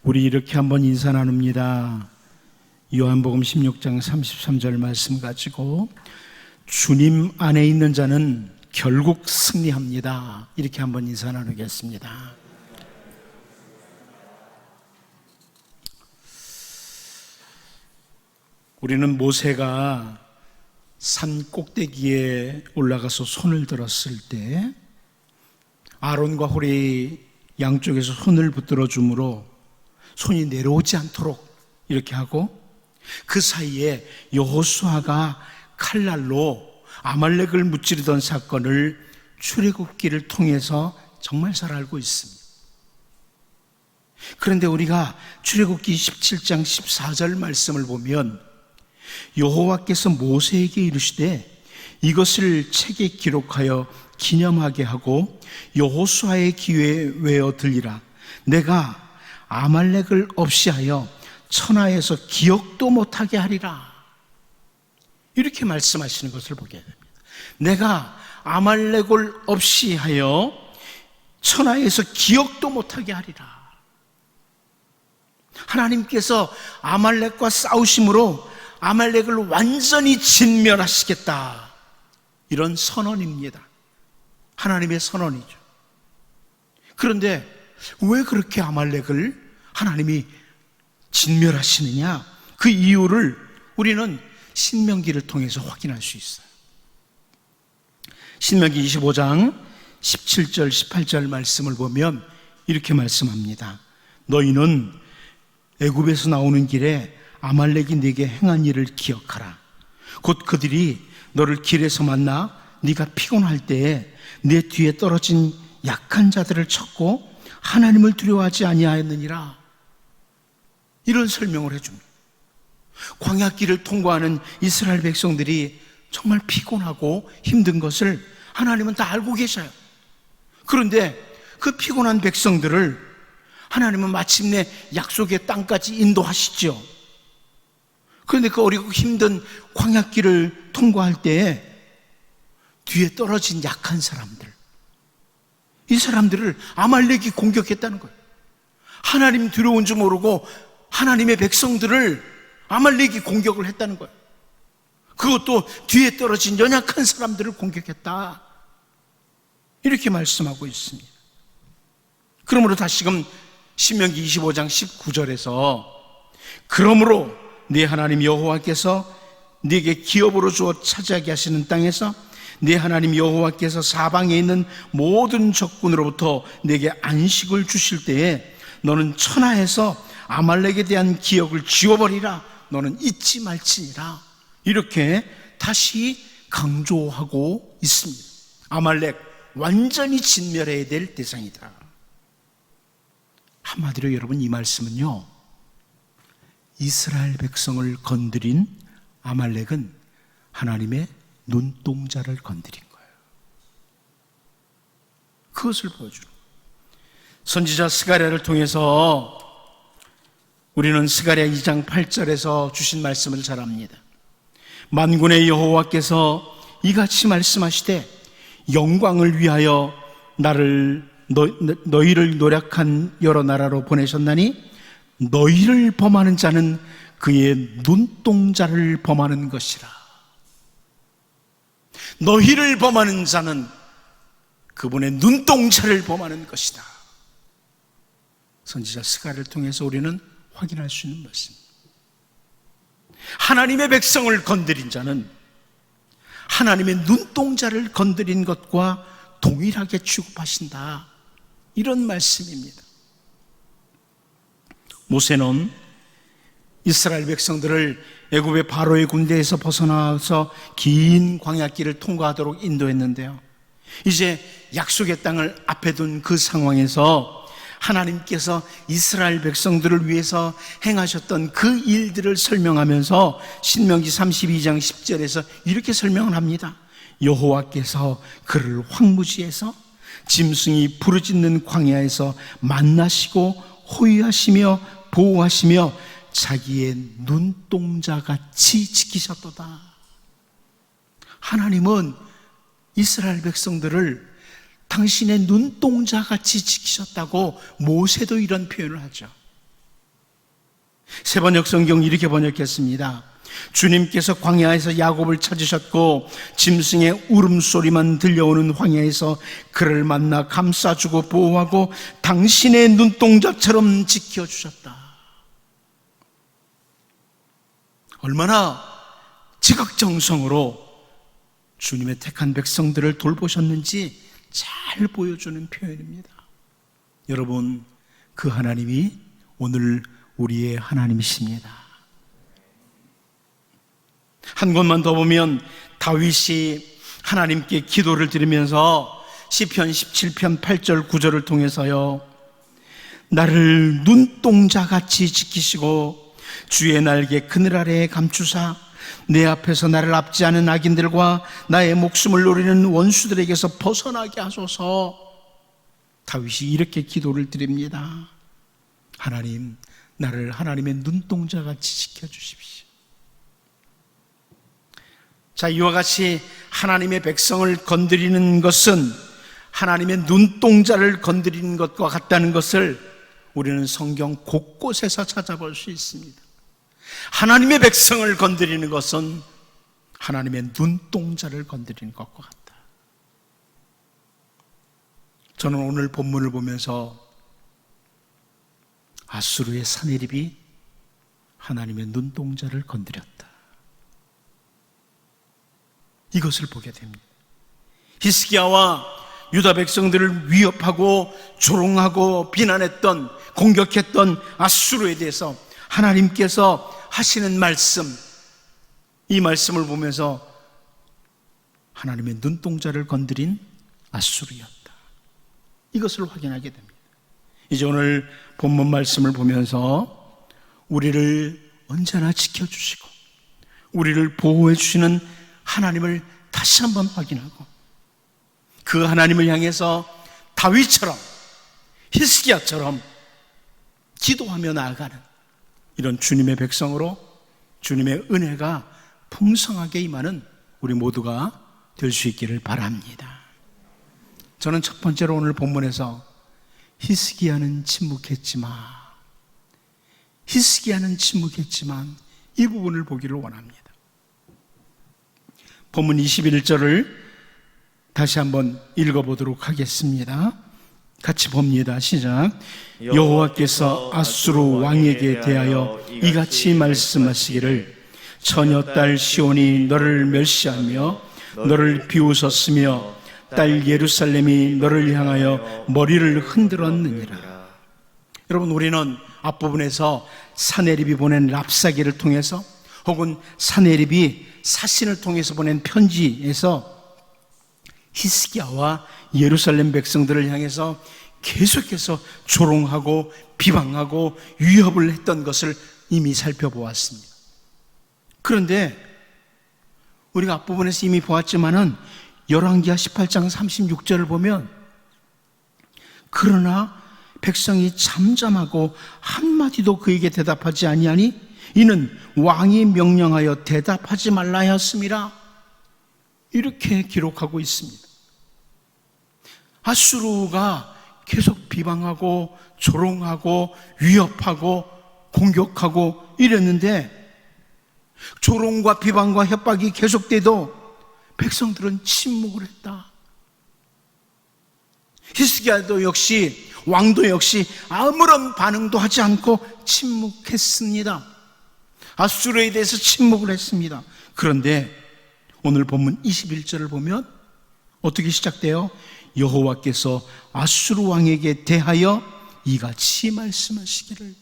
우리 이렇게 한번 인사 나눕니다. 요한복음 16장 33절 말씀 가지고 주님 안에 있는 자는 결국 승리합니다. 이렇게 한번 인사 나누겠습니다. 우리는 모세가 산 꼭대기에 올라가서 손을 들었을 때 아론과 홀이 양쪽에서 손을 붙들어 주므로 손이 내려오지 않도록 이렇게 하고, 그 사이에 여호수아가 칼날로 아말렉을 무찌르던 사건을 출애굽기를 통해서 정말 잘 알고 있습니다. 그런데 우리가 출애굽기 17장 14절 말씀을 보면 여호와께서 모세에게 이르시되 이것을 책에 기록하여 기념하게 하고 여호수아의 귀에 외어 들리라. 내가 아말렉을 없이하여 천하에서 기억도 못하게 하리라. 이렇게 말씀하시는 것을 보게 됩니다. 내가 아말렉을 없이하여 천하에서 기억도 못하게 하리라. 하나님께서 아말렉과 싸우심으로 아말렉을 완전히 진멸하시겠다, 이런 선언입니다. 하나님의 선언이죠. 그런데 왜 그렇게 아말렉을 하나님이 진멸하시느냐, 그 이유를 우리는 신명기를 통해서 확인할 수 있어요. 신명기 25장 17절 18절 말씀을 보면 이렇게 말씀합니다. 너희는 애굽에서 나오는 길에 아말렉이 네게 행한 일을 기억하라. 곧 그들이 너를 길에서 만나 네가 피곤할 때에 내 뒤에 떨어진 약한 자들을 쳤고 하나님을 두려워하지 아니하였느니라. 이런 설명을 해줍니다. 광야길을 통과하는 이스라엘 백성들이 정말 피곤하고 힘든 것을 하나님은 다 알고 계셔요. 그런데 그 피곤한 백성들을 하나님은 마침내 약속의 땅까지 인도하시죠. 그런데 그 어리고 힘든 광야길을 통과할 때에 뒤에 떨어진 약한 사람들, 이 사람들을 아말렉이 공격했다는 거예요. 하나님 두려운 줄 모르고 하나님의 백성들을 아말렉이 공격을 했다는 거예요. 그것도 뒤에 떨어진 연약한 사람들을 공격했다, 이렇게 말씀하고 있습니다. 그러므로 다시금 신명기 25장 19절에서 그러므로 네 하나님 여호와께서 네게 기업으로 주어 차지하게 하시는 땅에서 네 하나님 여호와께서 사방에 있는 모든 적군으로부터 네게 안식을 주실 때에 너는 천하에서 아말렉에 대한 기억을 지워버리라. 너는 잊지 말지니라. 이렇게 다시 강조하고 있습니다. 아말렉 완전히 진멸해야 될 대상이다. 한마디로 여러분, 이 말씀은요, 이스라엘 백성을 건드린 아말렉은 하나님의 눈동자를 건드린 거예요. 그것을 보여주는 거예요. 선지자 스가랴를 통해서 우리는 스가랴 2장 8절에서 주신 말씀을 잘 압니다. 만군의 여호와께서 이같이 말씀하시되 영광을 위하여 너희를 노력한 여러 나라로 보내셨나니 너희를 범하는 자는 그의 눈동자를 범하는 것이라. 너희를 범하는 자는 그분의 눈동자를 범하는 것이다. 선지자 스가랴를 통해서 우리는 확인할 수 있는 말씀입니다. 하나님의 백성을 건드린 자는 하나님의 눈동자를 건드린 것과 동일하게 취급하신다, 이런 말씀입니다. 모세는 이스라엘 백성들을 애굽의 바로의 군대에서 벗어나서 긴 광야길을 통과하도록 인도했는데요, 이제 약속의 땅을 앞에 둔 그 상황에서 하나님께서 이스라엘 백성들을 위해서 행하셨던 그 일들을 설명하면서 신명기 32장 10절에서 이렇게 설명을 합니다. 여호와께서 그를 황무지에서 짐승이 부르짖는 광야에서 만나시고 호위하시며 보호하시며 자기의 눈동자같이 지키셨도다. 하나님은 이스라엘 백성들을 당신의 눈동자같이 지키셨다고 모세도 이런 표현을 하죠. 세번역 성경 이렇게 번역했습니다. 주님께서 광야에서 야곱을 찾으셨고 짐승의 울음소리만 들려오는 황야에서 그를 만나 감싸주고 보호하고 당신의 눈동자처럼 지켜주셨다. 얼마나 지극정성으로 주님의 택한 백성들을 돌보셨는지 잘 보여주는 표현입니다. 여러분, 그 하나님이 오늘 우리의 하나님이십니다. 한 곳만 더 보면 다윗이 하나님께 기도를 드리면서 시편 17편 8절 9절을 통해서요, 나를 눈동자같이 지키시고 주의 날개 그늘 아래에 감추사 내 앞에서 나를 앞지 않은 악인들과 나의 목숨을 노리는 원수들에게서 벗어나게 하소서. 다윗이 이렇게 기도를 드립니다. 하나님, 나를 하나님의 눈동자같이 지켜주십시오. 자, 이와 같이 하나님의 백성을 건드리는 것은 하나님의 눈동자를 건드리는 것과 같다는 것을 우리는 성경 곳곳에서 찾아볼 수 있습니다. 하나님의 백성을 건드리는 것은 하나님의 눈동자를 건드리는 것과 같다. 저는 오늘 본문을 보면서 아수르의 사내립이 하나님의 눈동자를 건드렸다, 이것을 보게 됩니다. 히스기야와 유다 백성들을 위협하고 조롱하고 비난했던, 공격했던 아수르에 대해서 하나님께서 하시는 말씀, 이 말씀을 보면서 하나님의 눈동자를 건드린 아수르였다, 이것을 확인하게 됩니다. 이제 오늘 본문 말씀을 보면서 우리를 언제나 지켜주시고 우리를 보호해 주시는 하나님을 다시 한번 확인하고 그 하나님을 향해서 다윗처럼 히스기야처럼 기도하며 나아가는 이런 주님의 백성으로 주님의 은혜가 풍성하게 임하는 우리 모두가 될 수 있기를 바랍니다. 저는 첫 번째로 오늘 본문에서 히스기야는 침묵했지만 이 부분을 보기를 원합니다. 본문 21절을 다시 한번 읽어보도록 하겠습니다. 같이 봅니다. 시작. 여호와께서 아수르 왕에게 대하여 이같이 말씀하시기를 처녀 딸 시온이 너를 멸시하며 너를 비웃었으며 딸 예루살렘이 너를 향하여 머리를 흔들었느니라. 여러분, 우리는 앞부분에서 사내립이 보낸 랍사기를 통해서 혹은 사내립이 사신을 통해서 보낸 편지에서 히스기야와 예루살렘 백성들을 향해서 계속해서 조롱하고 비방하고 위협을 했던 것을 이미 살펴보았습니다. 그런데 우리가 앞부분에서 이미 보았지만은 열왕기하 18장 36절을 보면 그러나 백성이 잠잠하고 한마디도 그에게 대답하지 아니하니 이는 왕이 명령하여 대답하지 말라 하였음이라, 이렇게 기록하고 있습니다. 아수르가 계속 비방하고 조롱하고 위협하고 공격하고 이랬는데 조롱과 비방과 협박이 계속돼도 백성들은 침묵을 했다. 히스기야도 역시, 왕도 역시 아무런 반응도 하지 않고 침묵했습니다. 아수르에 대해서 침묵을 했습니다. 그런데 오늘 본문 21절을 보면 어떻게 시작돼요? 여호와께서 아수르 왕에게 대하여 이같이 말씀하시기를.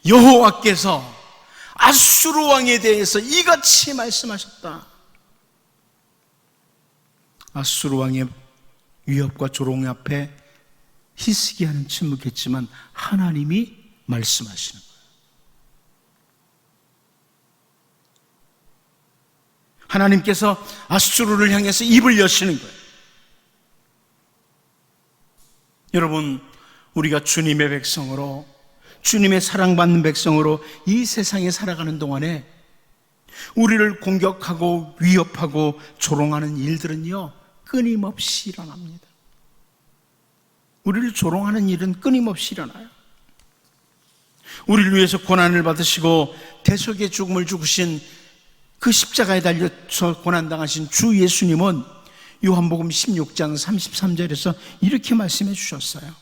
여호와께서 아수르 왕에 대해서 이같이 말씀하셨다. 아수르 왕의 위협과 조롱 앞에 히스기야는 침묵했지만 하나님이 말씀하시는 거예요. 하나님께서 아수르를 향해서 입을 여시는 거예요. 여러분, 우리가 주님의 백성으로, 주님의 사랑받는 백성으로 이 세상에 살아가는 동안에 우리를 공격하고 위협하고 조롱하는 일들은요, 끊임없이 일어납니다. 우리를 조롱하는 일은 끊임없이 일어나요. 우리를 위해서 고난을 받으시고 대속의 죽음을 죽으신 그 십자가에 달려서 고난당하신 주 예수님은 요한복음 16장 33절에서 이렇게 말씀해 주셨어요.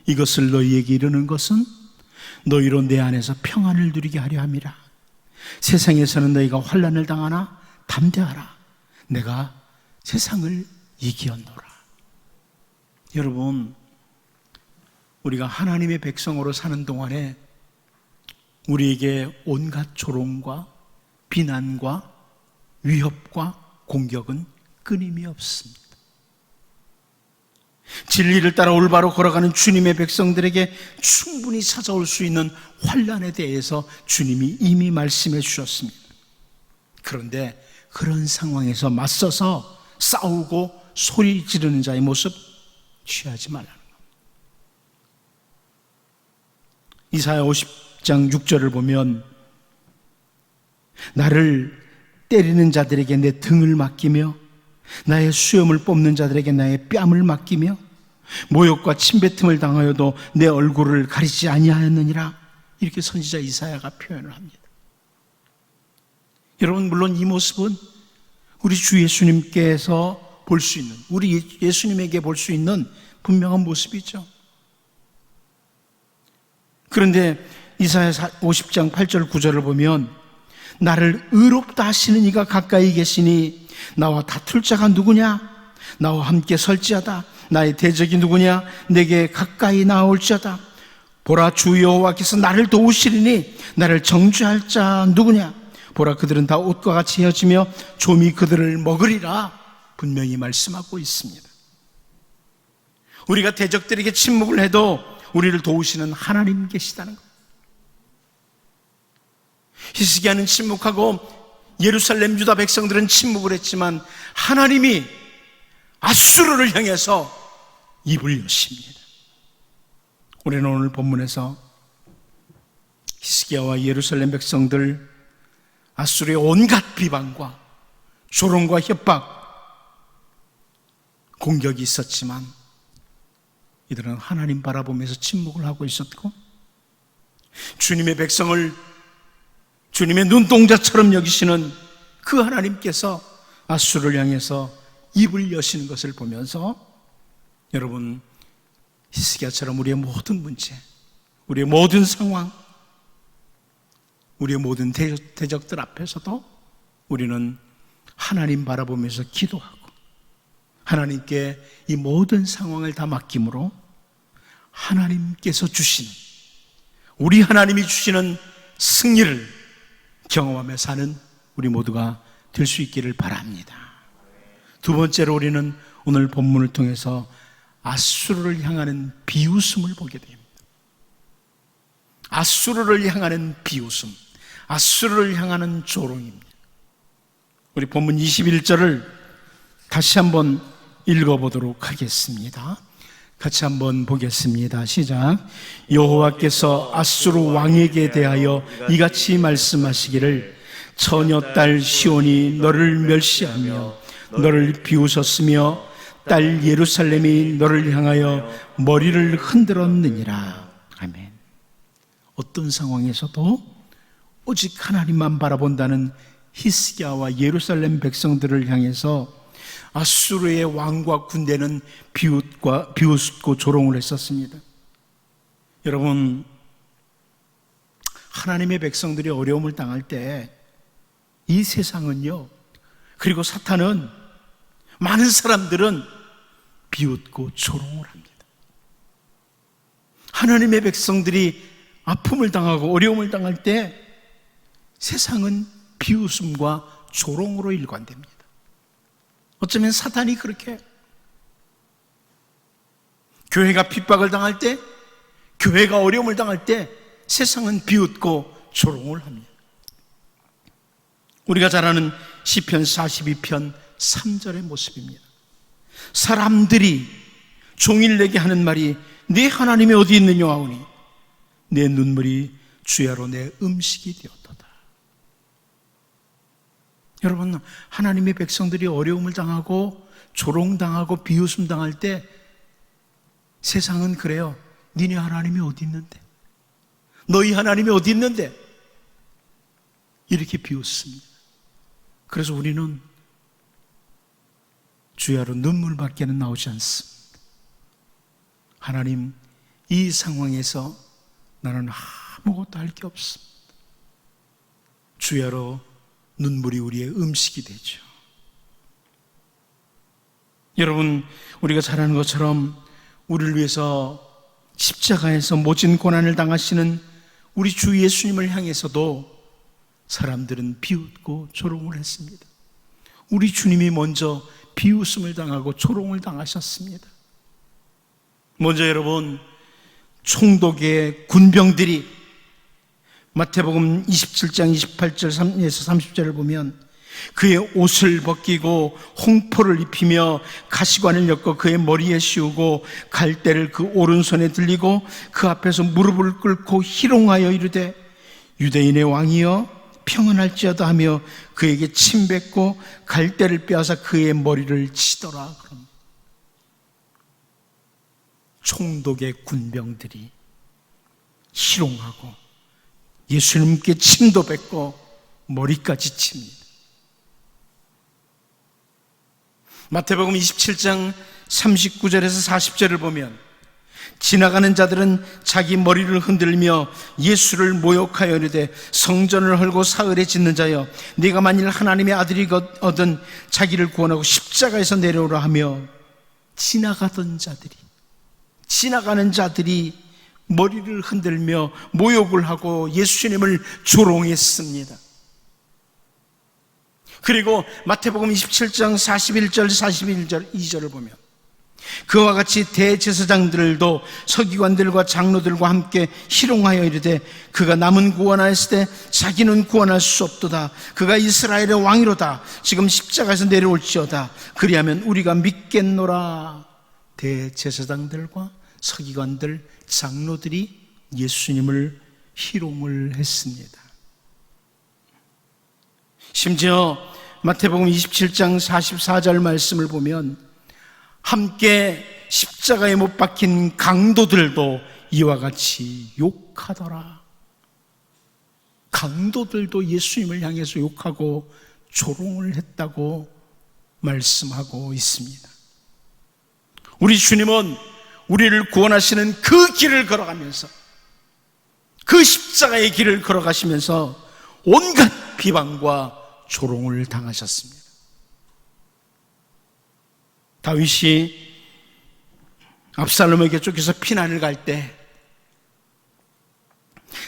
이것을 너희에게 이르는 것은 너희로 내 안에서 평안을 누리게 하려 함이라. 세상에서는 너희가 환난을 당하나 담대하라. 내가 세상을 이기었노라. 여러분, 우리가 하나님의 백성으로 사는 동안에 우리에게 온갖 조롱과 비난과 위협과 공격은 끊임이 없습니다. 진리를 따라 올바로 걸어가는 주님의 백성들에게 충분히 찾아올 수 있는 환난에 대해서 주님이 이미 말씀해 주셨습니다. 그런데 그런 상황에서 맞서서 싸우고 소리 지르는 자의 모습 취하지 말라는 겁니다. 이사야 50장 6절을 보면 나를 때리는 자들에게 내 등을 맡기며 나의 수염을 뽑는 자들에게 나의 뺨을 맡기며 모욕과 침뱉음을 당하여도 내 얼굴을 가리지 아니하였느니라. 이렇게 선지자 이사야가 표현을 합니다. 여러분, 물론 이 모습은 우리 주 예수님께서 볼 수 있는, 우리 예수님에게 볼 수 있는 분명한 모습이죠. 그런데 이사야 50장 8절 9절을 보면 나를 의롭다 하시는 이가 가까이 계시니 나와 다툴 자가 누구냐? 나와 함께 설지어다. 나의 대적이 누구냐? 내게 가까이 나올지어다. 보라, 주 여호와께서 나를 도우시리니 나를 정죄할 자 누구냐? 보라, 그들은 다 옷과 같이 헤어지며 좀이 그들을 먹으리라. 분명히 말씀하고 있습니다. 우리가 대적들에게 침묵을 해도 우리를 도우시는 하나님 계시다는 것. 히스기야는 침묵하고 예루살렘 유다 백성들은 침묵을 했지만 하나님이 아수르를 향해서 입을 여십니다. 우리는 오늘 본문에서 히스기야와 예루살렘 백성들 아수르의 온갖 비방과 조롱과 협박, 공격이 있었지만 이들은 하나님 바라보면서 침묵을 하고 있었고 주님의 백성을 주님의 눈동자처럼 여기시는 그 하나님께서 아수르를 향해서 입을 여시는 것을 보면서 여러분, 히스기야처럼 우리의 모든 문제, 우리의 모든 상황, 우리의 모든 대적들 앞에서도 우리는 하나님 바라보면서 기도하고 하나님께 이 모든 상황을 다 맡김으로 하나님께서 주시는, 우리 하나님이 주시는 승리를 경험하며 사는 우리 모두가 될 수 있기를 바랍니다. 두 번째로 우리는 오늘 본문을 통해서 아수르를 향하는 비웃음을 보게 됩니다. 아수르를 향하는 비웃음, 아수르를 향하는 조롱입니다. 우리 본문 21절을 다시 한번 읽어보도록 하겠습니다. 같이 한번 보겠습니다. 시작. 여호와께서 아수르 왕에게 대하여 이같이 말씀하시기를 처녀 딸 시온이 너를 멸시하며 너를 비웃었으며 딸 예루살렘이 너를 향하여 머리를 흔들었느니라. 아멘. 어떤 상황에서도 오직 하나님만 바라본다는 히스기야와 예루살렘 백성들을 향해서 아수르의 왕과 군대는 비웃고 조롱을 했었습니다. 여러분, 하나님의 백성들이 어려움을 당할 때 이 세상은요, 그리고 사탄은, 많은 사람들은 비웃고 조롱을 합니다. 하나님의 백성들이 아픔을 당하고 어려움을 당할 때 세상은 비웃음과 조롱으로 일관됩니다. 어쩌면 사탄이 그렇게 교회가 핍박을 당할 때, 교회가 어려움을 당할 때 세상은 비웃고 조롱을 합니다. 우리가 잘 아는 시편 42편 3절의 모습입니다. 사람들이 종일 내게 하는 말이 네 하나님이 어디 있느냐 하오니 내 눈물이 주야로 내 음식이 되었도다. 여러분, 하나님의 백성들이 어려움을 당하고 조롱당하고 비웃음 당할 때 세상은 그래요. 니네 하나님이 어디 있는데? 너희 하나님이 어디 있는데? 이렇게 비웃습니다. 그래서 우리는 주야로 눈물밖에는 나오지 않습니다. 하나님, 이 상황에서 나는 아무것도 할 게 없습니다. 주야로 눈물이 우리의 음식이 되죠. 여러분, 우리가 잘 아는 것처럼 우리를 위해서 십자가에서 모진 고난을 당하시는 우리 주 예수님을 향해서도 사람들은 비웃고 조롱을 했습니다. 우리 주님이 먼저 비웃음을 당하고 조롱을 당하셨습니다. 먼저 여러분, 총독의 군병들이 마태복음 27장 28절 30절을 보면 그의 옷을 벗기고 홍포를 입히며 가시관을 엮어 그의 머리에 씌우고 갈대를 그 오른손에 들리고 그 앞에서 무릎을 꿇고 희롱하여 이르되 유대인의 왕이여 평안할지어다 하며 그에게 침뱉고 갈대를 빼앗아 그의 머리를 치더라. 그럼 총독의 군병들이 희롱하고 예수님께 침도 뱉고 머리까지 칩니다. 마태복음 27장 39절에서 40절을 보면 지나가는 자들은 자기 머리를 흔들며 예수를 모욕하여 이르되 성전을 헐고 사흘에 짓는 자여 네가 만일 하나님의 아들이거든 자기를 구원하고 십자가에서 내려오라 하며 지나가는 자들이 머리를 흔들며 모욕을 하고 예수님을 조롱했습니다. 그리고 마태복음 27장 41절 41절 2절을 보면 그와 같이 대제사장들도 서기관들과 장로들과 함께 희롱하여 이르되 그가 남은 구원하였을 때 자기는 구원할 수 없도다. 그가 이스라엘의 왕이로다. 지금 십자가에서 내려올지어다. 그리하면 우리가 믿겠노라. 대제사장들과 서기관들, 장로들이 예수님을 희롱을 했습니다. 심지어 마태복음 27장 44절 말씀을 보면 함께 십자가에 못 박힌 강도들도 이와 같이 욕하더라. 강도들도 예수님을 향해서 욕하고 조롱을 했다고 말씀하고 있습니다. 우리 주님은 우리를 구원하시는 그 길을 걸어가면서 그 십자가의 길을 걸어가시면서 온갖 비방과 조롱을 당하셨습니다. 다윗이 압살롬에게 쫓겨서 피난을 갈 때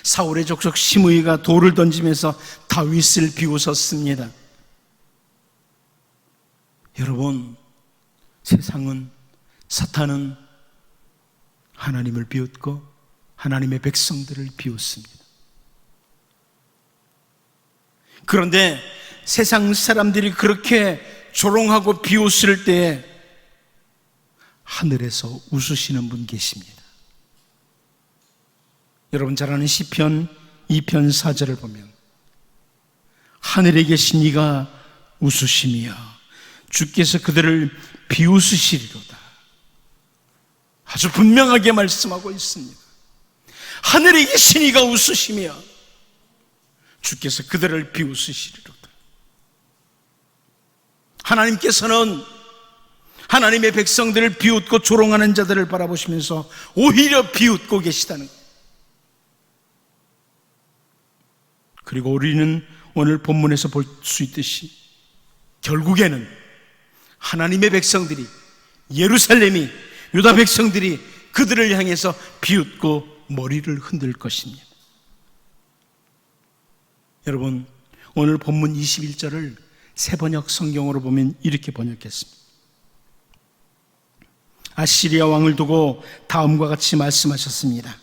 사울의 족속 시므이가 돌을 던지면서 다윗을 비웃었습니다. 여러분, 세상은, 사탄은 하나님을 비웃고 하나님의 백성들을 비웃습니다. 그런데 세상 사람들이 그렇게 조롱하고 비웃을 때에 하늘에서 웃으시는 분 계십니다. 여러분 잘 아는 시편 2편 4절을 보면 하늘에 계신 이가 웃으시며 주께서 그들을 비웃으시리로다. 아주 분명하게 말씀하고 있습니다. 하늘에 계신 이가 웃으시며 주께서 그들을 비웃으시리로다. 하나님께서는 하나님의 백성들을 비웃고 조롱하는 자들을 바라보시면서 오히려 비웃고 계시다는 것. 그리고 우리는 오늘 본문에서 볼 수 있듯이 결국에는 하나님의 백성들이, 예루살렘이, 유다 백성들이 그들을 향해서 비웃고 머리를 흔들 것입니다. 여러분, 오늘 본문 21절을 새번역 성경으로 보면 이렇게 번역했습니다. 아시리아 왕을 두고 다음과 같이 말씀하셨습니다.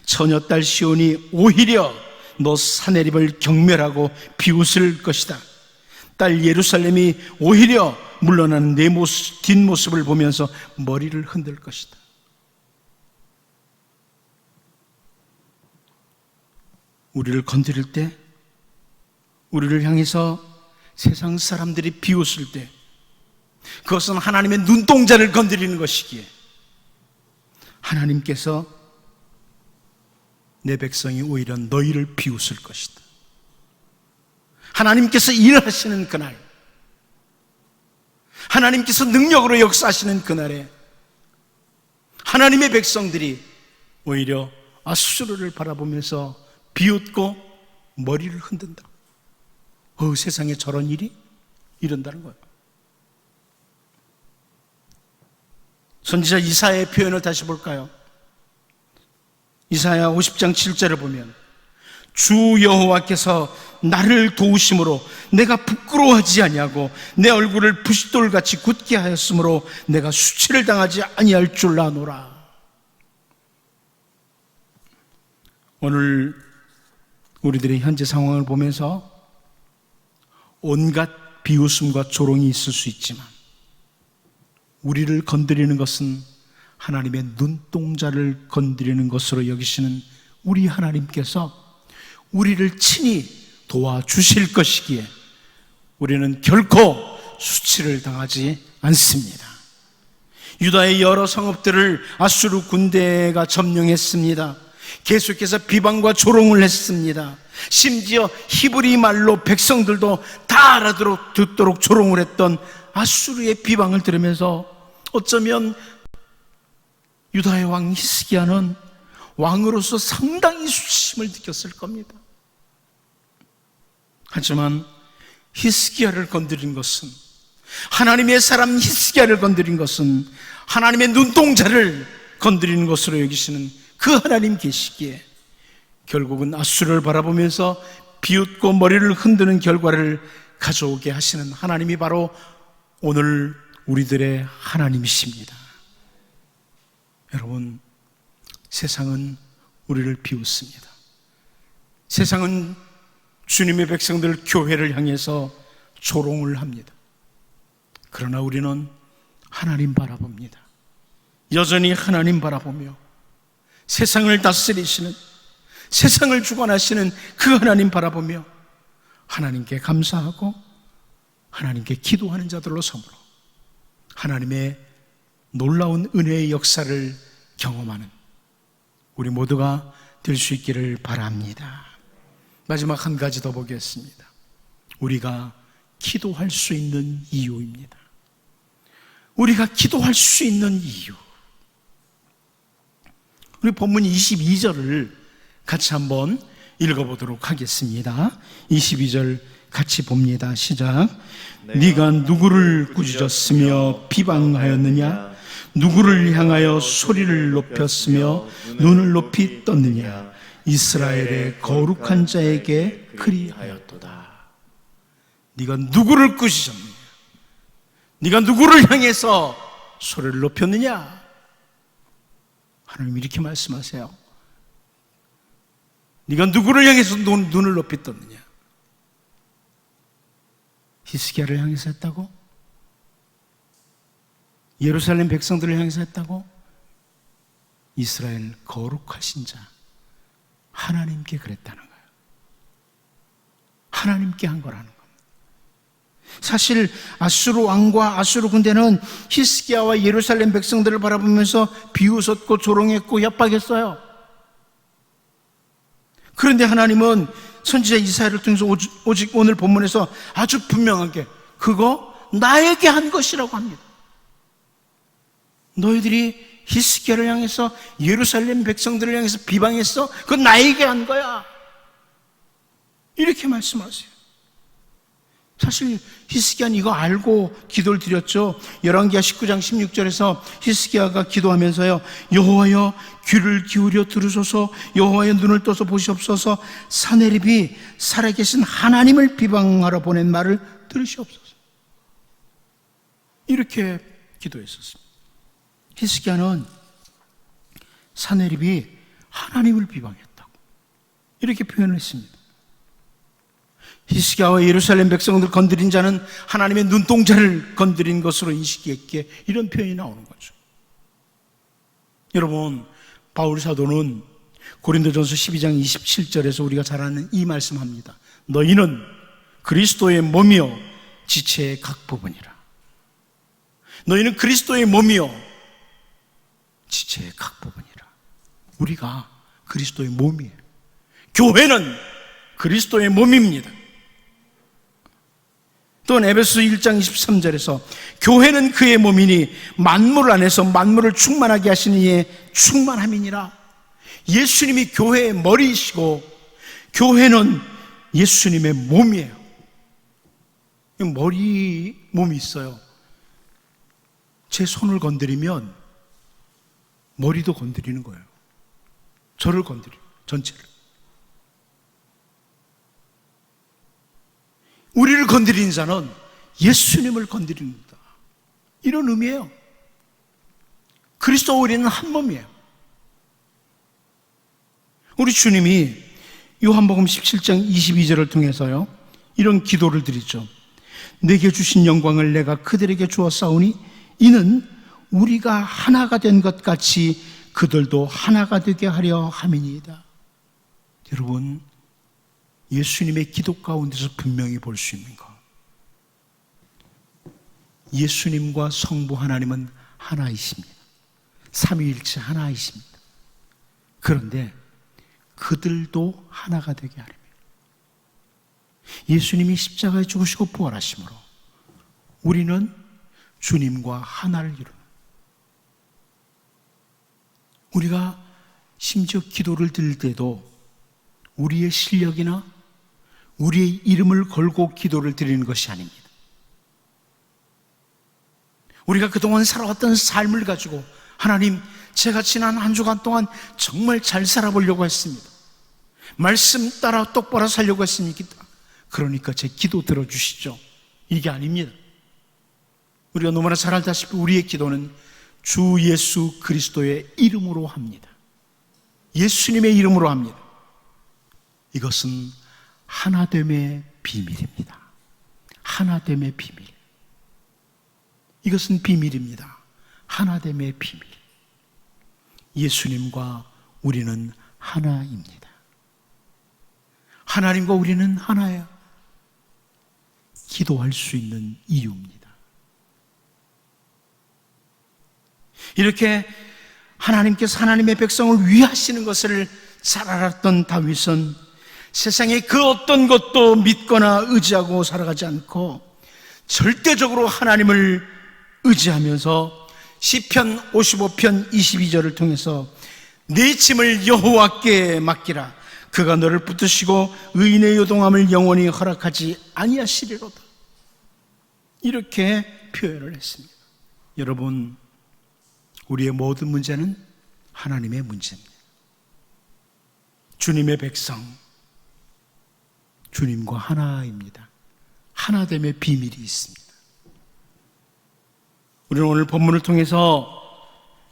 처녀딸 시온이 오히려 너 사내립을 경멸하고 비웃을 것이다. 딸 예루살렘이 오히려 물러나는 내 뒷모습을 보면서 머리를 흔들 것이다. 우리를 건드릴 때, 우리를 향해서 세상 사람들이 비웃을 때 그것은 하나님의 눈동자를 건드리는 것이기에 하나님께서 내 백성이 오히려 너희를 비웃을 것이다. 하나님께서 일하시는 그날, 하나님께서 능력으로 역사하시는 그날에 하나님의 백성들이 오히려 아수르를 바라보면서 비웃고 머리를 흔든다. 세상에 저런 일이 이른다는 거예요. 선지자 이사야의 표현을 다시 볼까요? 이사야 50장 7절을 보면 주 여호와께서 나를 도우심으로 내가 부끄러워하지 아니하고 내 얼굴을 부싯돌같이 굳게 하였으므로 내가 수치를 당하지 아니할 줄 아노라. 오늘 우리들의 현재 상황을 보면서 온갖 비웃음과 조롱이 있을 수 있지만 우리를 건드리는 것은 하나님의 눈동자를 건드리는 것으로 여기시는 우리 하나님께서 우리를 친히 도와주실 것이기에 우리는 결코 수치를 당하지 않습니다. 유다의 여러 성읍들을 아수르 군대가 점령했습니다. 계속해서 비방과 조롱을 했습니다. 심지어 히브리 말로 백성들도 다 알아듣도록 조롱을 했던 아수르의 비방을 들으면서 어쩌면 유다의 왕 히스기야는 왕으로서 상당히 수치심을 느꼈을 겁니다. 하지만 히스기야를 건드린 것은, 하나님의 사람 히스기야를 건드린 것은 하나님의 눈동자를 건드리는 것으로 여기시는 그 하나님 계시기에 결국은 아수르를 바라보면서 비웃고 머리를 흔드는 결과를 가져오게 하시는 하나님이 바로 오늘 우리들의 하나님이십니다. 여러분, 세상은 우리를 비웃습니다. 세상은 주님의 백성들 교회를 향해서 조롱을 합니다. 그러나 우리는 하나님 바라봅니다. 여전히 하나님 바라보며 세상을 다스리시는, 세상을 주관하시는 그 하나님 바라보며 하나님께 감사하고 하나님께 기도하는 자들로 섬으로 하나님의 놀라운 은혜의 역사를 경험하는 우리 모두가 될 수 있기를 바랍니다. 마지막 한 가지 더 보겠습니다. 우리가 기도할 수 있는 이유입니다. 우리가 기도할 수 있는 이유. 우리 본문 22절을 같이 한번 읽어보도록 하겠습니다. 22절 같이 봅니다. 시작. 네가 누구를 꾸짖었으며 비방하였느냐? 누구를 향하여 소리를 높였으며 눈을 높이 떴느냐? 이스라엘의 거룩한 자에게 그리하였도다. 네가 누구를 꾸짖었느냐? 네가 누구를 향해서 소리를 높였느냐? 하나님 이렇게 말씀하세요. 네가 누구를 향해서 눈을 높이 떴느냐? 히스기야를 향해서 했다고? 예루살렘 백성들을 향해서 했다고? 이스라엘 거룩하신 자 하나님께 그랬다는 거예요. 하나님께 한 거라는 겁니다. 사실 아수르 왕과 아수르 군대는 히스기야와 예루살렘 백성들을 바라보면서 비웃었고 조롱했고 협박했어요. 그런데 하나님은 선지자 이사야를 통해서 오직 오늘 본문에서 아주 분명하게 그거 나에게 한 것이라고 합니다. 너희들이 히스기야를 향해서 예루살렘 백성들을 향해서 비방했어? 그건 나에게 한 거야. 이렇게 말씀하세요. 사실 히스기야는 이거 알고 기도를 드렸죠. 열왕기하 19장 16절에서 히스기야가 기도하면서요, 여호와여 귀를 기울여 들으소서, 여호와여 눈을 떠서 보시옵소서, 사네립이 살아계신 하나님을 비방하러 보낸 말을 들으시옵소서. 이렇게 기도했었습니다. 히스기야는 사네립이 하나님을 비방했다고 이렇게 표현을 했습니다. 히스기야와 예루살렘 백성들 건드린 자는 하나님의 눈동자를 건드린 것으로 인식했기에 이런 표현이 나오는 거죠. 여러분, 바울 사도는 고린도전서 12장 27절에서 우리가 잘 아는 이 말씀합니다. 너희는 그리스도의 몸이요 지체의 각 부분이라. 너희는 그리스도의 몸이요 지체의 각 부분이라. 우리가 그리스도의 몸이에요. 교회는 그리스도의 몸입니다. 또한 에베소 1장 23절에서 교회는 그의 몸이니 만물 안에서 만물을 충만하게 하시는 이의 충만함이니라. 예수님이 교회의 머리이시고 교회는 예수님의 몸이에요. 몸이 있어요. 제 손을 건드리면 머리도 건드리는 거예요. 저를 건드려요. 전체를. 우리를 건드리는 자는 예수님을 건드립니다. 이런 의미예요. 그리스도와 우리는 한 몸이에요. 우리 주님이 요한복음 17장 22절을 통해서요, 이런 기도를 드리죠. 내게 주신 영광을 내가 그들에게 주었사오니 이는 우리가 하나가 된 것 같이 그들도 하나가 되게 하려 함이니이다. 여러분, 예수님의 기도 가운데서 분명히 볼 수 있는 것, 예수님과 성부 하나님은 하나이십니다. 삼위일체 하나이십니다. 그런데 그들도 하나가 되게 하려면 예수님이 십자가에 죽으시고 부활하심으로 우리는 주님과 하나를 이루는, 우리가 심지어 기도를 드릴 때도 우리의 실력이나 우리의 이름을 걸고 기도를 드리는 것이 아닙니다. 우리가 그동안 살아왔던 삶을 가지고 하나님, 제가 지난 한 주간 동안 정말 잘 살아보려고 했습니다. 말씀 따라 똑바로 살려고 했습니다. 그러니까 제 기도 들어주시죠. 이게 아닙니다. 우리가 너무나 잘 알다시피 우리의 기도는 주 예수 그리스도의 이름으로 합니다. 예수님의 이름으로 합니다. 이것은 하나됨의 비밀입니다. 하나됨의 비밀. 이것은 비밀입니다. 하나됨의 비밀. 예수님과 우리는 하나입니다. 하나님과 우리는 하나야. 기도할 수 있는 이유입니다. 이렇게 하나님께서 하나님의 백성을 위하시는 것을 잘 알았던 다윗은 세상에 그 어떤 것도 믿거나 의지하고 살아가지 않고 절대적으로 하나님을 의지하면서 시편 55편 22절을 통해서 내 짐을 여호와께 맡기라. 그가 너를 붙드시고 의인의 요동함을 영원히 허락하지 아니하시리로다. 이렇게 표현을 했습니다. 여러분, 우리의 모든 문제는 하나님의 문제입니다. 주님의 백성, 주님과 하나입니다. 하나됨의 비밀이 있습니다. 우리는 오늘 본문을 통해서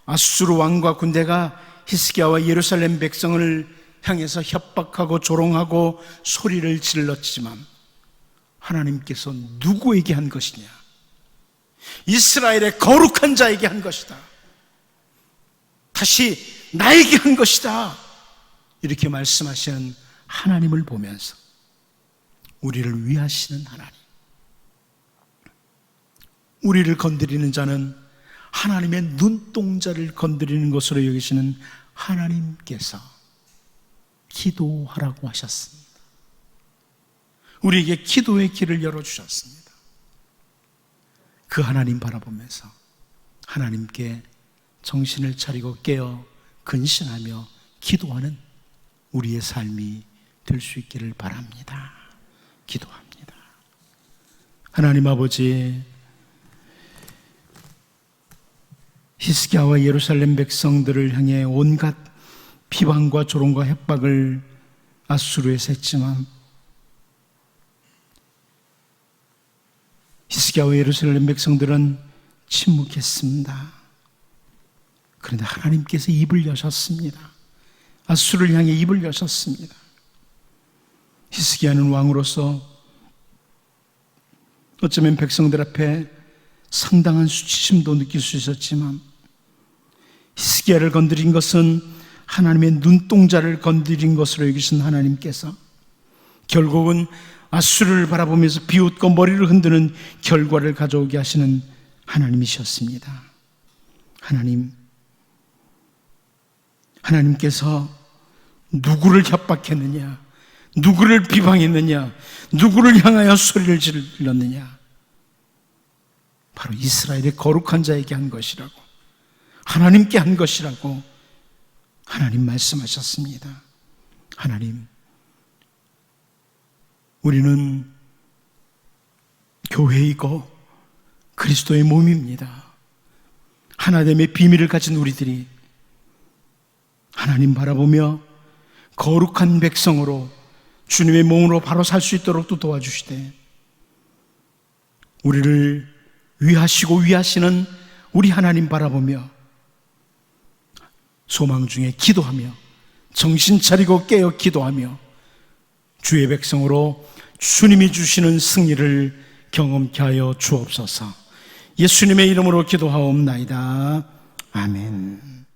아수르 왕과 군대가 히스기야와 예루살렘 백성을 향해서 협박하고 조롱하고 소리를 질렀지만 하나님께서 누구에게 한 것이냐? 이스라엘의 거룩한 자에게 한 것이다. 다시 나에게 한 것이다. 이렇게 말씀하시는 하나님을 보면서 우리를 위하시는 하나님, 우리를 건드리는 자는 하나님의 눈동자를 건드리는 것으로 여기시는 하나님께서 기도하라고 하셨습니다. 우리에게 기도의 길을 열어주셨습니다. 그 하나님 바라보면서 하나님께 정신을 차리고 깨어 근신하며 기도하는 우리의 삶이 될 수 있기를 바랍니다. 기도합니다. 하나님 아버지, 히스기야와 예루살렘 백성들을 향해 온갖 비방과 조롱과 협박을 아수르에서 했지만 히스기야와 예루살렘 백성들은 침묵했습니다. 그런데 하나님께서 입을 여셨습니다. 아수르를 향해 입을 여셨습니다. 히스기야는 왕으로서 어쩌면 백성들 앞에 상당한 수치심도 느낄 수 있었지만 히스기야를 건드린 것은 하나님의 눈동자를 건드린 것으로 여기신 하나님께서 결국은 아수르를 바라보면서 비웃고 머리를 흔드는 결과를 가져오게 하시는 하나님이셨습니다. 하나님께서 누구를 협박했느냐? 누구를 비방했느냐? 누구를 향하여 소리를 질렀느냐? 바로 이스라엘의 거룩한 자에게 한 것이라고, 하나님께 한 것이라고 하나님 말씀하셨습니다. 하나님, 우리는 교회이고 그리스도의 몸입니다. 하나됨의 비밀을 가진 우리들이 하나님 바라보며 거룩한 백성으로 주님의 몸으로 바로 살 수 있도록 또 도와주시되, 우리를 위하시고 위하시는 우리 하나님 바라보며 소망 중에 기도하며 정신 차리고 깨어 기도하며 주의 백성으로 주님이 주시는 승리를 경험케 하여 주옵소서. 예수님의 이름으로 기도하옵나이다. 아멘.